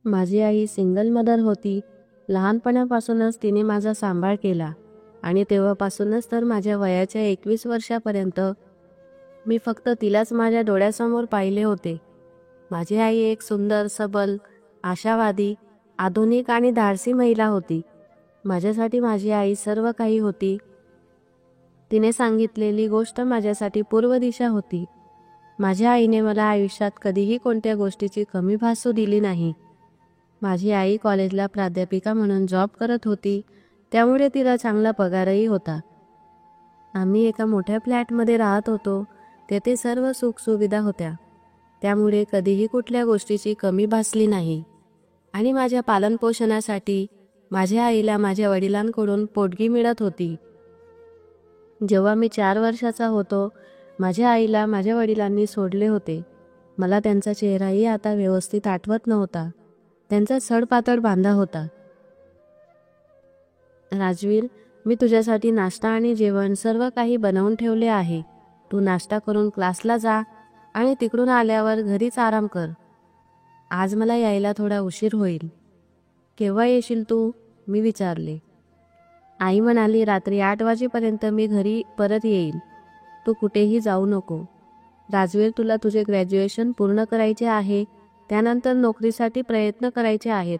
माझी आई single mother होती. लहानपणापासूनच तिने माझा सांभाळ केला आणि तेव्हापासूनच तर माझ्या वयाच्या 21 वर्षापर्यंत मी फक्त तिलाच माझ्या डोळ्यासमोर पाहिले होते. माझी आई एक सुंदर, सबल, आशावादी, आधुनिक आणि धाडसी महिला होती. माझ्यासाठी माझी आई सर्व काही होती. तिने सांगितलेली गोष्ट माझ्यासाठी पूर्व दिशा होती. माझ्या आईने मला आयुष्यात कधीही कोणत्या गोष्टीची कमी भासू दिली नाही. माझी आई कॉलेजला प्राध्यापिका म्हणून जॉब करत होती, त्यामुळे तिला चांगला पगारही होता. आम्ही एका मोठ्या फ्लॅटमध्ये राहत होतो. तेथे सर्व सुखसुविधा होत्या, त्यामुळे कधीही कुठल्या गोष्टीची कमी भासली नाही. आणि माझ्या पालनपोषणासाठी माझ्या आईला माझ्या वडिलांकडून पोटगी मिळत होती. जेव्हा मी 4 वर्षाचा होतो, माझ्या आईला माझ्या वडिलांनी सोडले होते. मला त्यांचा चेहराही आता व्यवस्थित आठवत नव्हता. त्यांचा सडपातळ बांधा होता. राजवीर, मी तुझ्यासाठी नाश्ता आणि जेवण सर्व काही बनवून ठेवले आहे. तू नाश्ता करून क्लासला जा आणि तिकडून आल्यावर घरीच आराम कर. आज मला यायला थोडा उशीर होईल. केव्हा येशील तू? मी विचारले. आई म्हणाली, रात्री 8 वाजेपर्यंत मी घरी परत येईल. तू कुठेही जाऊ नको. राजवीर, तुला तुझे ग्रॅज्युएशन पूर्ण करायचे आहे. त्यानंतर नोकरीसाठी प्रयत्न करायचे आहेत.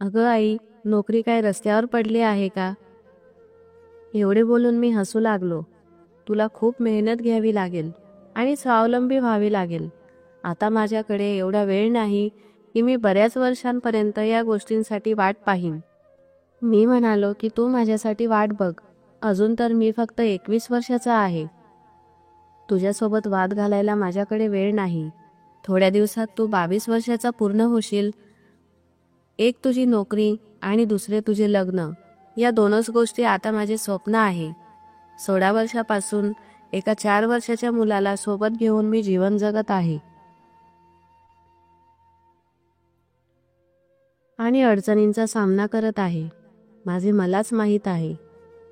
अगं आई, नोकरी काय रस्त्यावर पडली आहे का? एवढे बोलून मी हसू लागलो. तुला खूप मेहनत घ्यावी लागेल आणि स्वावलंबी व्हावी लागेल. आता माझ्याकडे एवढा वेळ नाही की मी बऱ्याच वर्षांपर्यंत या गोष्टींसाठी वाट पाहीन. मी म्हणालो की तू माझ्यासाठी वाट बघ. अजून तर मी फक्त 21 वर्षाचा आहे. तुझ्यासोबत वाद घालायला माझ्याकडे वेळ नाही. थोड्या दिवसात तू 22 वर्षाचा पूर्ण होशील. एक तुझी नोकरी आणि दुसरे तुझे लग्न, या दोनच गोष्टी आता माझे स्वप्न आहे. 16 वर्षापासून एका 4 वर्षाच्या मुलाला सोबत घेऊन मी जीवन जगत आहे आणि अडचणींचा सामना करत आहे. माझे मलाच माहीत आहे.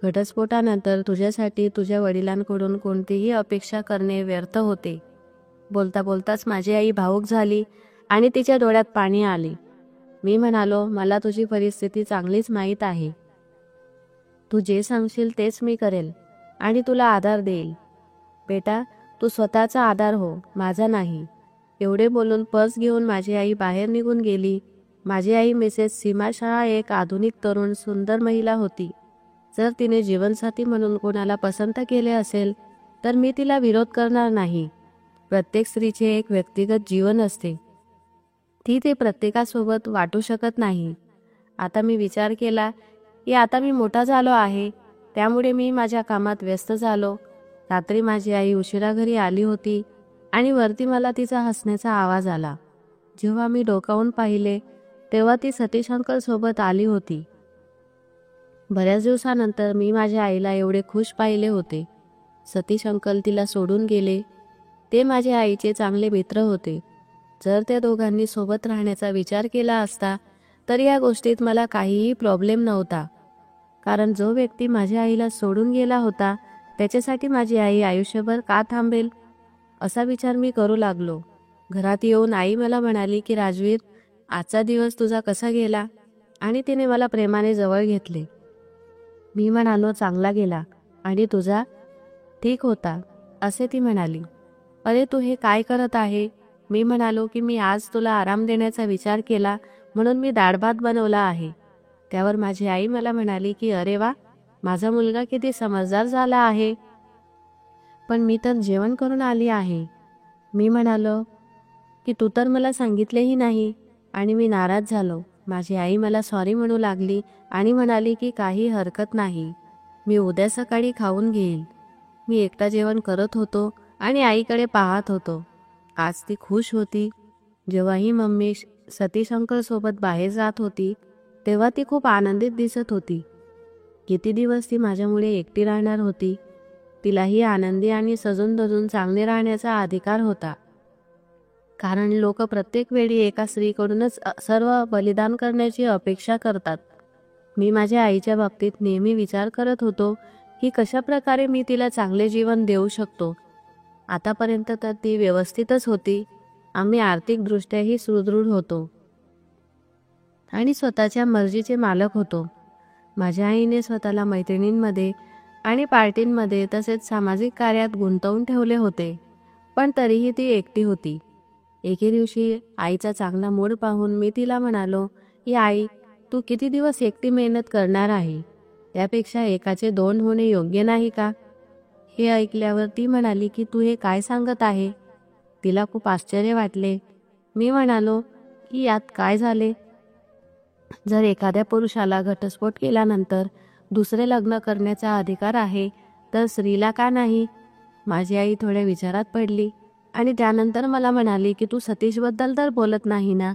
घटस्फोटानंतर तुझ्यासाठी तुझ्या वडिलांकडून कोणतीही अपेक्षा करणे व्यर्थ होते. बोलता बोलताच माझी आई भावूक झाली आणि तिच्या डोळ्यात पाणी आले. मी म्हणालो, मला तुझी परिस्थिती चांगलीच माहीत आहे. तू जे सांगशील तेच मी करेल आणि तुला आधार देईल. बेटा, तू स्वतःचा आधार हो, माझा नाही. एवढे बोलून पर्स घेऊन माझी आई बाहेर निघून गेली. माझी आई मिसेस सीमा शाह एक आधुनिक, तरुण, सुंदर महिला होती. जर तिने जीवनसाथी म्हणून कोणाला पसंत केले असेल तर मी तिला विरोध करणार नाही. प्रत्येक स्त्रीचे एक व्यक्तिगत जीवन असते. ती ते प्रत्येकासोबत वाटू शकत नाही. आता मी विचार केला की आता मी मोठा झालो आहे, त्यामुळे मी माझ्या कामात व्यस्त झालो. रात्री माझी आई उशिरा घरी आली होती आणि वरती मला तिचा हसण्याचा आवाज आला. जेव्हा मी डोकावून पाहिले तेव्हा ती सतीश अंकल सोबत आली होती. बऱ्याच दिवसानंतर मी माझ्या आईला एवढे खुश पाहिले होते. सतीश अंकल तिला सोडून गेले. ते माझ्या आईचे चांगले मित्र होते. जर त्या दोघांनी सोबत राहण्याचा विचार केला असता तर या गोष्टीत मला काहीही प्रॉब्लेम नव्हता. कारण जो व्यक्ती माझ्या आईला सोडून गेला होता त्याच्यासाठी माझी आई आयुष्यभर का थांबेल, असा विचार मी करू लागलो. घरात येऊन आई मला म्हणाली की राजवीर, आजचा दिवस तुझा कसा गेला? आणि तिने मला प्रेमाने जवळ घेतले. मी म्हणालो, चांगला गेला. आणि तुझा? ठीक होता, असे ती म्हणाली. अरे, तू हे काय करत आहे? मी म्हणालो की मी आज तुला आराम देण्याचा विचार केला म्हणून मी डाळ भात बनवला आहे. त्यावर माझी आई मला म्हणाली की अरे वा, माझा मुलगा किती समजदार झाला आहे. पण मी तर जेवण करून आली आहे. मी म्हणालो की तू तर मला सांगितलेही नाही आणि मी नाराज झालो. माझी आई मला सॉरी म्हणू लागली आणि म्हणाली की काही हरकत नाही, मी उद्या सकाळी खाऊन घेईल. मी एकटा जेवण करत होतो आणि आईकडे पाहत होतो. आज ती खुश होती. जेव्हाही मम्मी सतीश अंकल सोबत बाहेर जात होती तेव्हा ती खूप आनंदित दिसत होती. किती दिवस ती माझ्यामुळे एकटी राहणार होती. तिलाही आनंदी आणि सजून धजून चांगले राहण्याचा अधिकार होता. कारण लोक प्रत्येक वेळी एका स्त्रीकडूनच सर्व बलिदान करण्याची अपेक्षा करतात. मी माझ्या आईच्या बाबतीत नेहमी विचार करत होतो की कशा प्रकारे मी तिला चांगले जीवन देऊ शकतो. आतापर्यंत तर ती व्यवस्थितच होती. आम्ही आर्थिकदृष्ट्याही सुदृढ होतो. आणि स्वतःच्या मर्जीचे मालक होतो. माझ्या आईने स्वतःला मैत्रिणींमध्ये आणि पार्टींमध्ये तसेच सामाजिक कार्यात गुंतवून ठेवले होते, पण तरीही ती एकटी होती. एके दिवशी आईचा चांगला मूड पाहून मी तिला म्हणालो की आई, तू किती दिवस एकटी मेहनत करणार आहे? त्यापेक्षा एकाचे दोन होणे योग्य नाही का? हे ऐकल्यावर ती म्हणाली की तू हे काय सांगत आहे? तिला खूप आश्चर्य वाटले. मी म्हणालो की यात काय झाले? जर एखाद्या पुरुषाला घटस्फोट केल्यानंतर दुसरे लग्न करण्याचा अधिकार आहे, तर स्त्रीला का नाही? माझी आई थोड्या विचारात पडली आणि त्यानंतर मला म्हणाली की तू सतीशबद्दल तर बोलत नाही ना?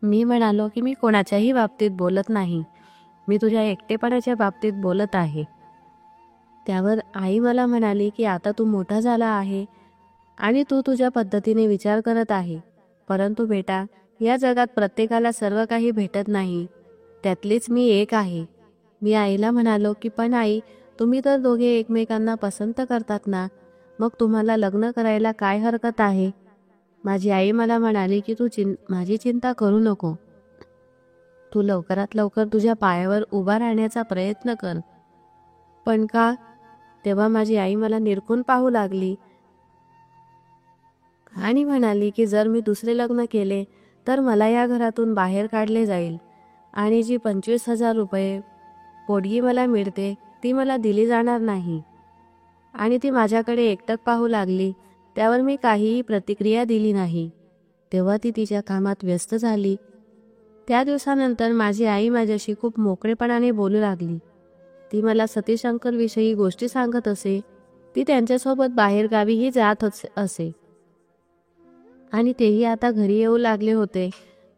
मी म्हणालो की मी कोणाच्याही बाबतीत बोलत नाही. मी तुझ्या एकटेपणाच्या बाबतीत बोलत आहे. त्यावर आई मला म्हणाली की आता तू मोठा झाला आहे आणि तू तुझ्या पद्धतीने विचार करत आहे. परंतु बेटा, या जगात प्रत्येकाला सर्व काही भेटत नाही. त्यातलीच मी एक आहे. मी आईला म्हणालो की पण आई, तुम्ही तर दोघे एकमेकांना पसंत करतात ना, मग तुम्हाला लग्न करायला काय हरकत आहे? माझी आई मला म्हणाली की तू माझी चिंता करू नको. तू लवकरात लवकर तुझ्या पायावर उभा राहण्याचा प्रयत्न कर. पण का? तेव्हा माझी आई मला निरखून पाहू लागली आणि म्हणाली की जर मी दुसरे लग्न केले तर मला या घरातून बाहेर काढले जाईल आणि जी 25,000 रुपये पोटगी मला मिळते ती मला दिली जाणार नाही. आणि ती माझ्याकडे एकटक पाहू लागली. त्यावर मी काहीही प्रतिक्रिया दिली नाही. तेव्हा ती तिच्या कामात व्यस्त झाली. त्या दिवसानंतर माझी आई माझ्याशी खूप मोकळेपणाने बोलू लागली. ती मला सतीश अंकलविषयी गोष्टी सांगत असे. ती त्यांच्यासोबत बाहेरगावीही जात असे आणि तेही आता घरी येऊ लागले होते.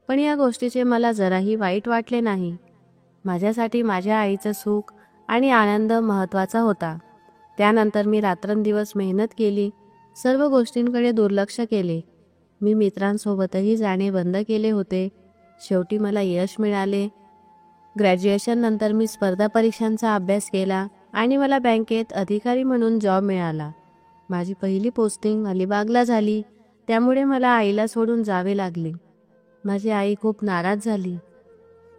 पण या गोष्टीचे मला जराही वाईट वाटले नाही. माझ्यासाठी माझ्या आईचं सुख आणि आनंद महत्त्वाचा होता. त्यानंतर मी रात्रंदिवस मेहनत केली. सर्व गोष्टींकडे दुर्लक्ष केले. मी मित्रांसोबतही जाणे बंद केले होते. शेवटी मला यश मिळाले. ग्रॅज्युएशननंतर मी स्पर्धा परीक्षांचा अभ्यास केला आणि मला बँकेत अधिकारी म्हणून जॉब मिळाला. माझी पहिली पोस्टिंग अलिबागला झाली. त्यामुळे मला आईला सोडून जावे लागले. माझी आई खूप नाराज झाली.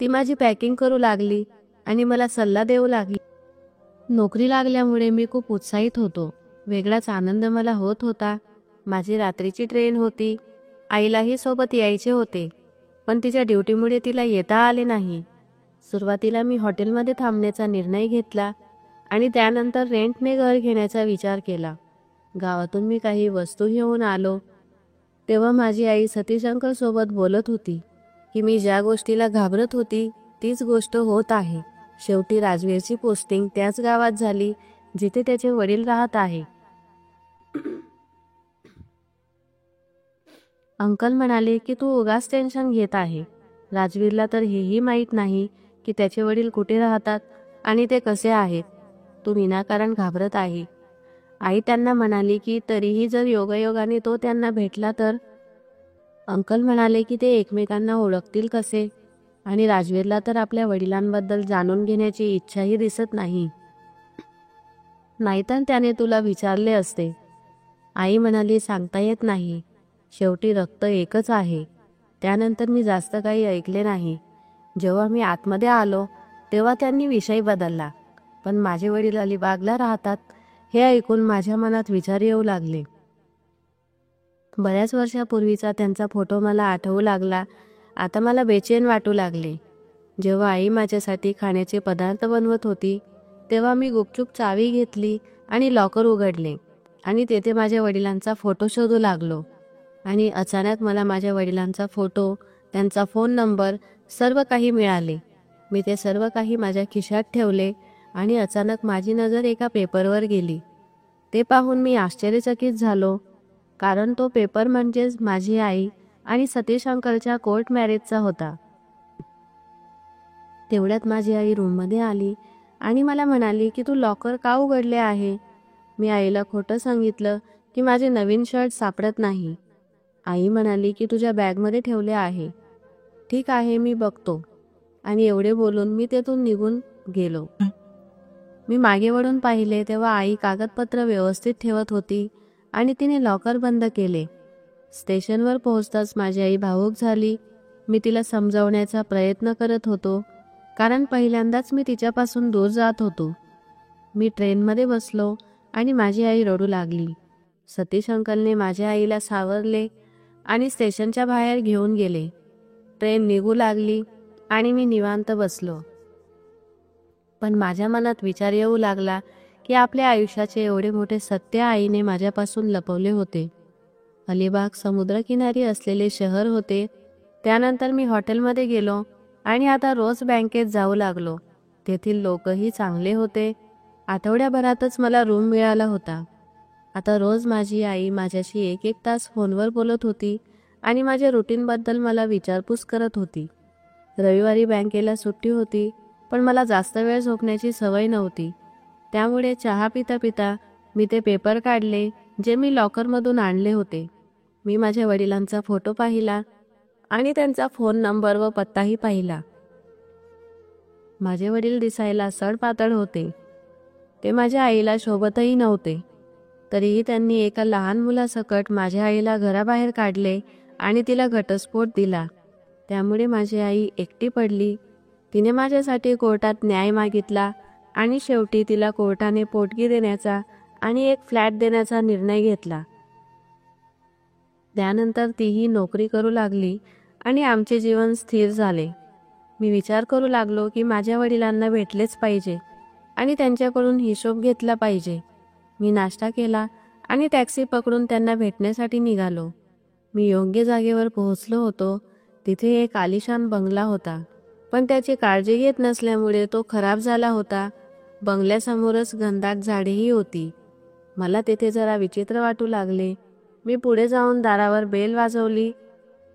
ती माझी पॅकिंग करू लागली आणि मला सल्ला देऊ लागली. नोकरी लागल्यामुळे मी खूप उत्साहित होतो. वेगळाच आनंद मला होत होता. माझी रात्रीची ट्रेन होती. आईलाही सोबत यायचे होते, पण तिच्या ड्युटीमुळे तिला येता आले नाही. सुरुवातीला मी हॉटेलमध्ये थांबण्याचा निर्णय घेतला आणि त्यानंतर रेंटने घर घेण्याचा विचार केला. गावातून मी काही वस्तू घेऊन आलो. तेव्हा माझी आई सतीश अंकल सोबत बोलत होती की मी ज्या गोष्टीला घाबरत होती तीच गोष्ट होत आहे. शेवटी राजवीरची पोस्टिंग त्याच गावात झाली जिथे त्याचे वडील राहत आहे. अंकल म्हणाले की तू उगाच टेन्शन घेत आहे. राजवीरला तर हेही माहीत नाही की त्याचे वडील कुठे राहतात आणि ते कसे आहेत. तू विनाकारण घाबरत आहे. आई त्यांना म्हणाली की तरीही जर योगायोगाने तो त्यांना भेटला तर? अंकल म्हणाले की ते एकमेकांना ओळखतील कसे? आणि राजवीरला तर आपल्या वडिलांबद्दल जाणून घेण्याची इच्छाही दिसत नाही. नाहीतर त्याने तुला विचारले असते. आई म्हणाली सांगता येत नाही. शेवटी रक्त एकच आहे. त्यानंतर मी जास्त काही ऐकले नाही. जेव्हा मी आतमध्ये आलो तेव्हा त्यांनी विषय बदलला. पण माझे वडील अलिबागला राहतात हे ऐकून माझ्या मनात विचार येऊ लागले. बऱ्याच वर्षापूर्वीचा त्यांचा फोटो मला आठवू लागला. आता मला बेचैन वाटू लागले. जेव्हा आई माझ्यासाठी खाण्याचे पदार्थ बनवत होती तेव्हा मी गुपचूप चावी घेतली आणि लॉकर उघडले आणि तेथे माझ्या वडिलांचा फोटो शोधू लागलो. आणि अचानक मला माझ्या वडिलांचा फोटो, त्यांचा फोन नंबर सर्व काही मिळाले. मी ते सर्व काही माझ्या खिशात ठेवले आणि अचानक माझी नजर एका पेपरवर गेली. ते पाहून मी आश्चर्यचकित झालो, कारण तो पेपर म्हणजेच माझी आई आणि सतीश अंकलच्या कोर्ट मॅरेजचा होता. तेवढ्यात माझी आई रूममध्ये आली आणि मला म्हणाली की तू लॉकर का उघडले आहे? मी आईला खोटं सांगितलं की माझे नवीन शर्ट सापडत नाही. आई म्हणाली की तुझ्या बॅगमध्ये ठेवले आहे. ठीक आहे, मी बघतो. आणि एवढे बोलून मी तेथून निघून गेलो. मी मागे वळून पाहिले तेव्हा आई कागदपत्र व्यवस्थित ठेवत होती आणि तिने लॉकर बंद केले. स्टेशनवर पोहोचताच माझी आई भावूक झाली. मी तिला समजावण्याचा प्रयत्न करत होतो, कारण पहिल्यांदाच मी तिच्यापासून दूर जात होतो. मी ट्रेनमध्ये बसलो आणि माझी आई रडू लागली. सतीश अंकलने माझ्या आईला सावरले आणि स्टेशनच्या बाहेर घेऊन गेले. ट्रेन निघू लागली आणि मी निवांत बसलो. पण माझ्या मनात विचार येऊ लागला की आपल्या आयुष्याचे एवढे मोठे सत्य आईने माझ्यापासून लपवले होते. अलिबाग समुद्रकिनारी असलेले शहर होते. त्यानंतर मी हॉटेलमध्ये गेलो आणि आता रोज बँकेत जाऊ लागलो. तेथील लोकही चांगले होते. आठवड्याभरातच मला रूम मिळाला होता. आता रोज माझी आई माझ्याशी 1-1 तास फोनवर बोलत होती आणि माझ्या रुटीनबद्दल मला विचारपूस करत होती. रविवारी बँकेला सुट्टी होती, पण मला जास्त वेळ झोपण्याची सवय नव्हती. त्यामुळे चहा पिता पिता मी ते पेपर काढले जे मी लॉकरमधून आणले होते. मी माझ्या वडिलांचा फोटो पाहिला आणि त्यांचा फोन नंबर व पत्ताही पाहिला. माझे वडील दिसायला सडपातळ होते. ते माझ्या आईला शोभतही नव्हते. तरीही त्यांनी एका लहान मुलासकट माझ्या आईला घराबाहेर काढले आणि तिला घटस्फोट दिला. त्यामुळे माझी आई एकटी पडली. तिने माझ्यासाठी कोर्टात न्याय मागितला आणि शेवटी तिला कोर्टाने पोटगी देण्याचा आणि एक फ्लॅट देण्याचा निर्णय घेतला. त्यानंतर तीही नोकरी करू लागली आणि आमचे जीवन स्थिर झाले. मी विचार करू लागलो की माझ्या वडिलांना भेटलेच पाहिजे आणि त्यांच्याकडून हिशोब घेतला पाहिजे. मी नाश्ता केला आणि टॅक्सी पकडून त्यांना भेटण्यासाठी निघालो. मी योग्य जागेवर पोहोचलो होतो. तिथे एक आलिशान बंगला होता, पण त्याची काळजी घेत नसल्यामुळे तो खराब झाला होता. बंगल्यासमोरच घनदाट झाडेही होती. मला तेथे जरा विचित्र वाटू लागले. मी पुढे जाऊन दारावर बेल वाजवली.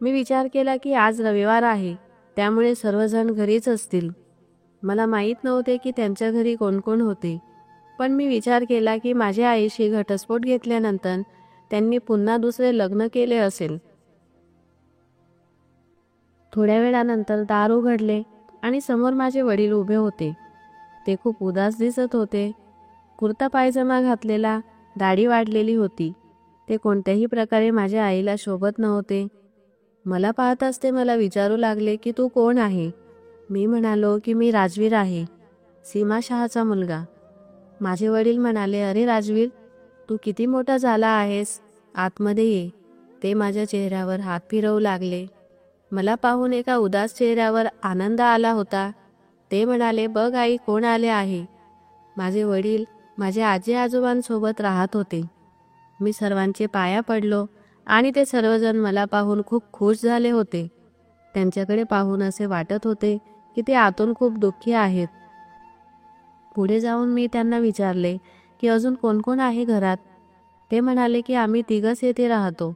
मी विचार केला की आज रविवार आहे, त्यामुळे सर्वजण घरीच असतील. मला माहीत नव्हते की त्यांच्या घरी कोण कोण होते, पण मी विचार केला की माझ्या आईशी घटस्फोट घेतल्यानंतर त्यांनी पुन्हा दुसरे लग्न केले असेल. थोड्या वेळानंतर दार उघडले आणि समोर माझे वडील उभे होते. ते खूप उदास दिसत होते. कुर्ता पायजमा घातलेला, दाढी वाढलेली होती. ते कोणत्याही प्रकारे माझ्या आईला शोभत नव्हते. मला पाहताच ते मला विचारू लागले की तू कोण आहे? मी म्हणालो की मी राजवीर आहे, सीमा शहाचा मुलगा. माझे वडील म्हणाले, अरे राजवीर, तू किती मोठा झाला आहेस, आतमध्ये ये. ते माझ्या चेहऱ्यावर हात फिरवू लागले. मला पाहून एका उदास चेहऱ्यावर आनंद आला होता. ते म्हणाले, बघ आई, कोण आले आहे. माझे वडील माझ्या आजी आजोबांसोबत राहत होते. मी सर्वांचे पाया पडलो आणि ते सर्वजण मला पाहून खूप खुश झाले होते. त्यांच्याकडे पाहून असे वाटत होते की ते आतून खूप दुःखी आहेत. पुढे जाऊन मी त्यांना विचारले की अजून कोण कोण आहे घरात. ते म्हणाले की आम्ही तिघच येथे राहतो.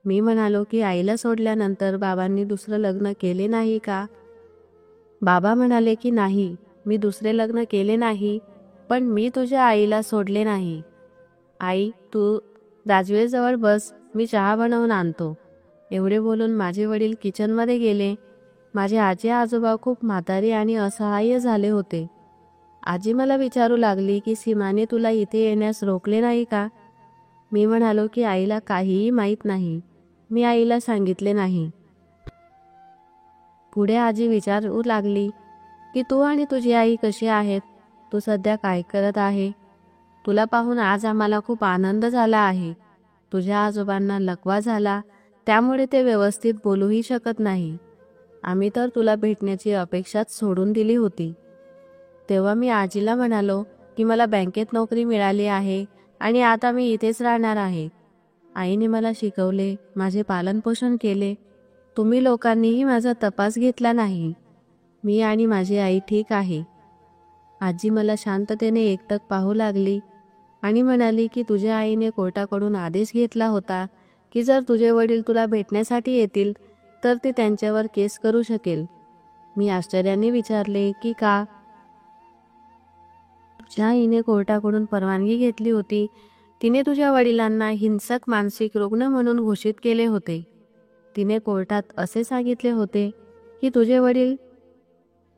मी म्हणालो की आईला सोडल्यानंतर बाबांनी दुसरं लग्न केले नाही का? बाबा म्हणाले की नाही, मी दुसरे लग्न केले नाही, पण मी तुझ्या आईला सोडले नाही. आई, तू राजवीरजवळ बस, मी चहा बनवून आणतो. एवढे बोलून माझे वडील किचनमध्ये गेले. माझे आजी आजोबा खूप म्हातारे आणि असहाय्य झाले होते. आजी मला विचारू लागली की सीमाने तुला इथे येण्यास रोखले नाही का? मी म्हणालो की आईला काहीही माहीत नाही, मी आईला सांगितले नाही. पुढे आजी विचारू लागली की तू आणि तुझी आई कशी आहेत, तू सध्या काय करत आहे? तुला पाहून आज आम्हाला खूप आनंद झाला आहे. तुझ्या आजोबांना लकवा झाला, त्यामुळे ते व्यवस्थित बोलूही शकत नाही. आम्ही तर तुला भेटण्याची अपेक्षाच सोडून दिली होती. तेव्हा मी आजीला म्हणालो की मला बँकेत नोकरी मिळाली आहे आणि आता मी इथेच राहणार आहे. आईने मला शिकवले, माझे पालनपोषण केले. तुम्ही लोकांनीही माझा तपास घेतला नाही. मी आणि माझी आई ठीक आहे. आजी मला शांततेने एकटक पाहू लागली आणि म्हणाली की तुझ्या आईने कोर्टाकडून आदेश घेतला होता की जर तुझे वडील तुला भेटण्यासाठी येतील तर ती त्यांच्यावर केस करू शकेल. मी आश्चर्याने विचारले की का? तुझ्या आईने कोर्टाकडून परवानगी घेतली होती. तिने तुझ्या वडिलांना हिंसक मानसिक रुग्ण म्हणून घोषित केले होते. तिने कोर्टात असे सांगितले होते की तुझे वडील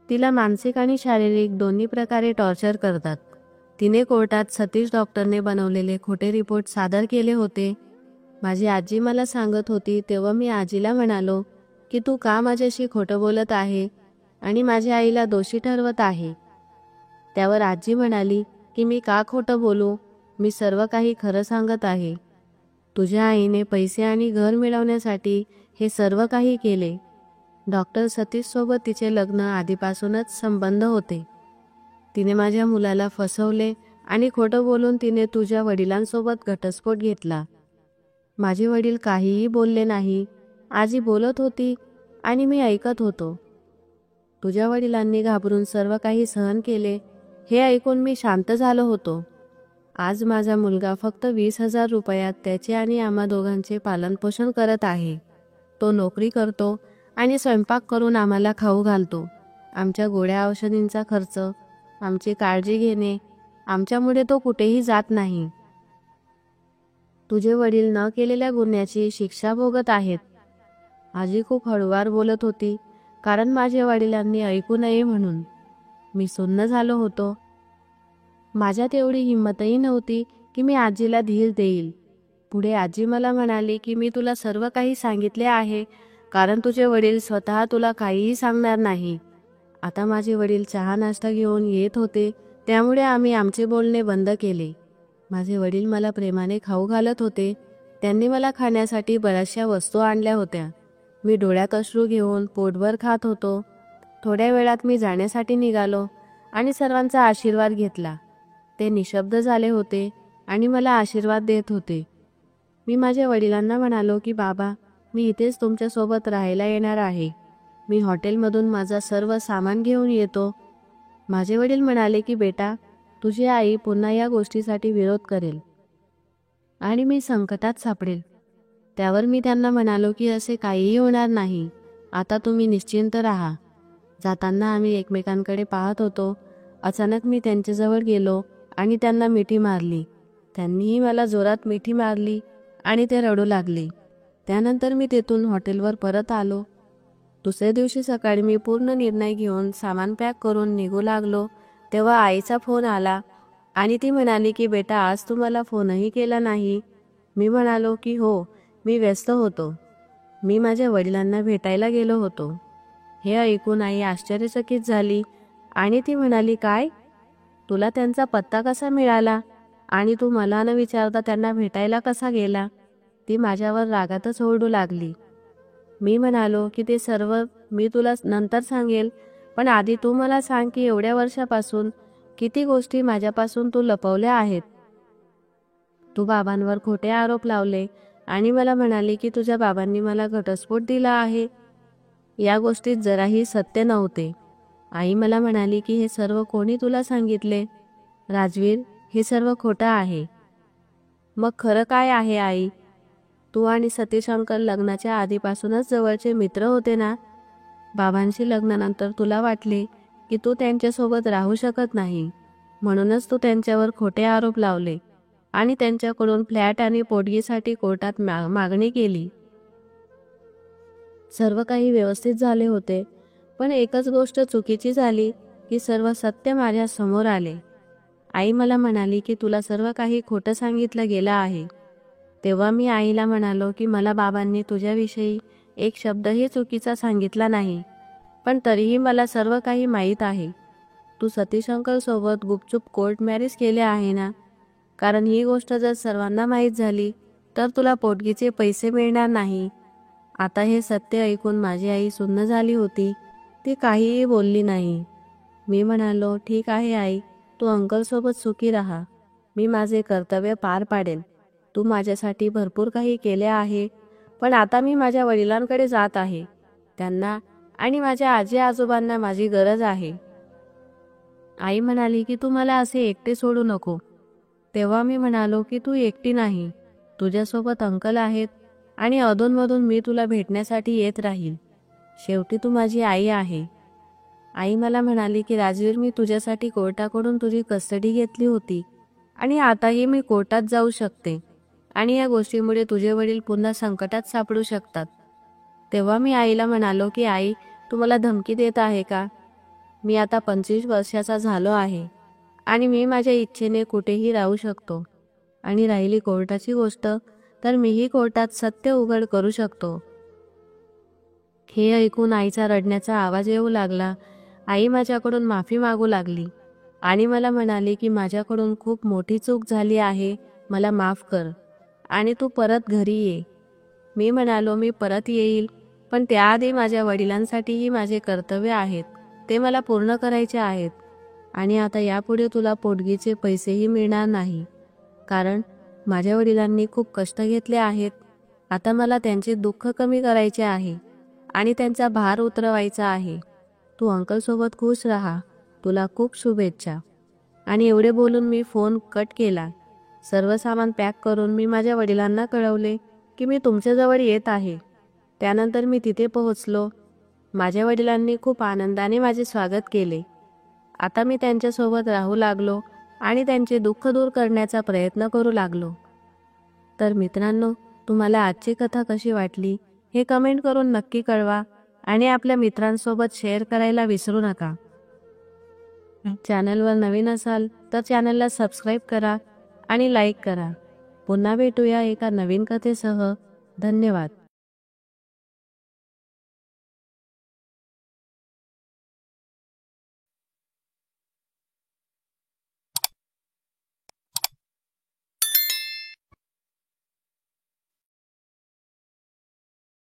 तिला मानसिक आणि शारीरिक दोन्ही प्रकारे टॉर्चर करतात. तिने कोर्टात सतीश डॉक्टरने बनवलेले खोटे रिपोर्ट सादर केले होते. माझी आजी मला सांगत होती तेव्हा मी आजीला म्हणालो की तू का माझ्याशी खोटं बोलत आहे आणि माझ्या आईला दोषी ठरवत आहे. त्यावर आजी म्हणाली की मी का खोटं बोलू, मी सर्व काही खरं सांगत आहे. तुझ्या आईने पैसे आणि घर मिळवण्यासाठी हे सर्व काही केले. डॉक्टर सतीश सोबत तिचे लग्न आधीपासूनच संबंध होते. तिने माझ्या मुलाला फसवले आणि खोटं बोलून तिने तुझ्या वडिलांसोबत घटस्फोट घेतला. माझे वडील काहीही बोलले नाही. आजी बोलत होती आणि मी ऐकत होतो. तुझ्या वडिलांनी घाबरून सर्व काही सहन केले हे ऐकून मी शांत झालो होतो. आज माझा मुलगा फक्त 20,000 रुपयात त्याचे आणि आम्हा दोघांचे पालनपोषण करत आहे. तो नोकरी करतो आणि स्वयंपाक करून आम्हाला खाऊ घालतो. आमच्या गोळ्या औषधींचा खर्च, आमची काळजी घेणे, आमच्यामुळे तो कुठेही जात नाही. तुझे वडील न केलेल्या गुन्ह्याची शिक्षा भोगत आहेत. आजी खूप हळूवार बोलत होती, कारण माझ्या वडिलांनी ऐकू नये म्हणून. मी सुन्न झालो होतो. माझ्यात एवढी हिंमतही नव्हती की मी आजीला धीर देईल. पुढे आजी मला म्हणाली की मी तुला सर्व काही सांगितले आहे, कारण तुझे वडील स्वतः तुला काहीही सांगणार नाही. आता माझे वडील चहा नाश्ता घेऊन येत होते, त्यामुळे आम्ही आमचे बोलणे बंद केले. माझे वडील मला प्रेमाने खाऊ घालत होते. त्यांनी मला खाण्यासाठी बऱ्याचशा वस्तू आणल्या होत्या. मी डोळ्यात अश्रू घेऊन पोटभर खात होतो. थोड्या वेळात मी जाण्यासाठी निघालो आणि सर्वांचा आशीर्वाद घेतला. ते निशब्द झाले होते आणि मला आशीर्वाद देत होते. मी माझ्या वडिलांना म्हणालो की बाबा, मी इथेच तुमच्यासोबत राहायला येणार आहे. मी हॉटेलमधून माझा सर्व सामान घेऊन येतो. माझे वडील म्हणाले की बेटा, तुझी आई पुन्हा या गोष्टीसाठी विरोध करेल आणि मी संकटात सापडेल. त्यावर मी त्यांना म्हणालो की असे काहीही होणार नाही. आता तुम्ही निश्चिंत राहा. जाताना आम्ही एकमेकांकडे पाहत होतो. अचानक मी त्यांच्याजवळ गेलो आणि त्यांना मिठी मारली. त्यांनीही मला जोरात मिठी मारली आणि ते रडू लागले. त्यानंतर मी तेथून हॉटेलवर परत आलो. दुसऱ्या दिवशी सकाळी मी पूर्ण निर्णय घेऊन सामान पॅक करून निघू लागलो, तेव्हा आईचा फोन आला आणि ती म्हणाली की बेटा, आज तू मला फोनही केला नाही. मी म्हणालो की हो, मी व्यस्त होतो. मी माझ्या वडिलांना भेटायला गेलो होतो. हे ऐकून आई आश्चर्यचकित झाली आणि ती म्हणाली, काय, तुला त्यांचा पत्ता कसा मिळाला आणि तू मला न विचारता त्यांना भेटायला कसा गेला? ती माझ्यावर रागातच ओरडू लागली. मी म्हणालो की ते सर्व मी तुला नंतर सांगेल, पण आधी तू मला सांग की एवढ्या वर्षापासून किती गोष्टी माझ्यापासून तू लपवल्या आहेत. तू बाबांवर खोटे आरोप लावले आणि मला म्हणाली की तुझ्या बाबांनी मला घटस्फोट दिला आहे. या गोष्टीत जराही सत्य नव्हते. आई मला म्हणाली की हे सर्व कोणी तुला सांगितले? राजवीर, हे सर्व खोटं आहे. मग खरं काय आहे आई? तू आणि सतीश अंकल लग्नाच्या आधीपासूनच जवळचे मित्र होते ना? बाबांशी लग्नानंतर तुला वाटले की तू त्यांच्यासोबत राहू शकत नाही, म्हणूनच तू त्यांच्यावर खोटे आरोप लावले आणि त्यांच्याकडून फ्लॅट आणि पोटगीसाठी कोर्टात मागणी केली. सर्व काही व्यवस्थित झाले होते, पण एकच गोष्ट चुकीची झाली की सर्व सत्य माझ्या समोर आले. आई मला म्हणाली की तुला सर्व काही खोटं सांगितलं गेलं आहे. तेव्हा मी आईला म्हणालो की मला बाबांनी तुझ्याविषयी एक शब्दही चुकीचा सांगितला नाही, पण तरीही मला सर्व काही माहीत आहे. तू सतीश अंकल सोबत गुपचूप कोर्ट मॅरेज केले आहे ना? कारण ही गोष्ट जर सर्वांना माहीत झाली तर तुला पोटगीचे पैसे मिळणार नाही. आता हे सत्य ऐकून माझी आई सुन्न झाली होती. ती काहीही बोलली नाही. मी म्हणालो, ठीक आहे आई, तू अंकलसोबत सुखी राहा. मी माझे कर्तव्य पार पाडेल. तू माझ्यासाठी भरपूर काही केले आहे, पण आता मी माझ्या वडिलांकडे जात आहे. त्यांना आणि माझ्या आजी आजोबांना माझी गरज आहे. आई म्हणाली की तू मला असे एकटे सोडू नको. तेव्हा मी म्हणालो की तू एकटी नाही, तुझ्यासोबत अंकल आहेत आणि अधूनमधून मी तुला भेटण्यासाठी येत राहील. शेवटी तू माझी आई आहे. आई मला म्हणाली की राजवीर, मी तुझ्यासाठी कोर्टाकडून तुझी कस्टडी घेतली होती आणि आताही मी कोर्टात जाऊ शकते आणि या गोष्टीमुळे तुझे वडील पुन्हा संकटात सापडू शकतात. तेव्हा मी आईला म्हणालो की आई, तू मला धमकी देत आहे का? मी आता 25 वर्षाचा झालो आहे आणि मी माझ्या इच्छेने कुठेही राहू शकतो. आणि राहिली कोर्टाची गोष्ट, तर मीही कोर्टात सत्य उघड करू शकतो. हे ऐकून आईचा रडण्याचा आवाज येऊ लागला. आई माझ्याकडून माफी मागू लागली आणि मला म्हणाली की माझ्याकडून खूप मोठी चूक झाली आहे, मला माफ कर आणि तू परत घरी ये. मी म्हणालो मी परत येईल, पण त्याआधी माझ्या वडिलांसाठीही माझे कर्तव्य आहेत, ते मला पूर्ण करायचे आहेत. आणि आता यापुढे तुला पोटगीचे पैसेही मिळणार नाही, कारण माझ्या वडिलांनी खूप कष्ट घेतले आहेत. आता मला त्यांचे दुःख कमी करायचे आहे आणि त्यांचा भार उतरवायचा आहे. तू अंकलसोबत खुश राहा. तुला खूप शुभेच्छा. आणि एवढे बोलून मी फोन कट केला. सर्व सामान पॅक करून मी माझ्या वडिलांना कळवले की मी तुमच्याजवळ येत आहे. त्यानंतर मी तिथे पोहोचलो. माझ्या वडिलांनी खूप आनंदाने माझे स्वागत केले. आता मी त्यांच्यासोबत राहू लागलो आणि त्यांचे दुःख दूर करण्याचा प्रयत्न करू लागलो. तर मित्रांनो, तुम्हाला आजची कथा कशी वाटली हे कमेंट करून नक्की कळवा आणि आपल्या मित्रांसोबत शेअर करायला विसरू नका. चॅनलवर नवीन असाल तर चॅनलला सबस्क्राईब करा आणि लाईक करा. पुन्हा भेटूया एका नवीन कथेसह. धन्यवाद.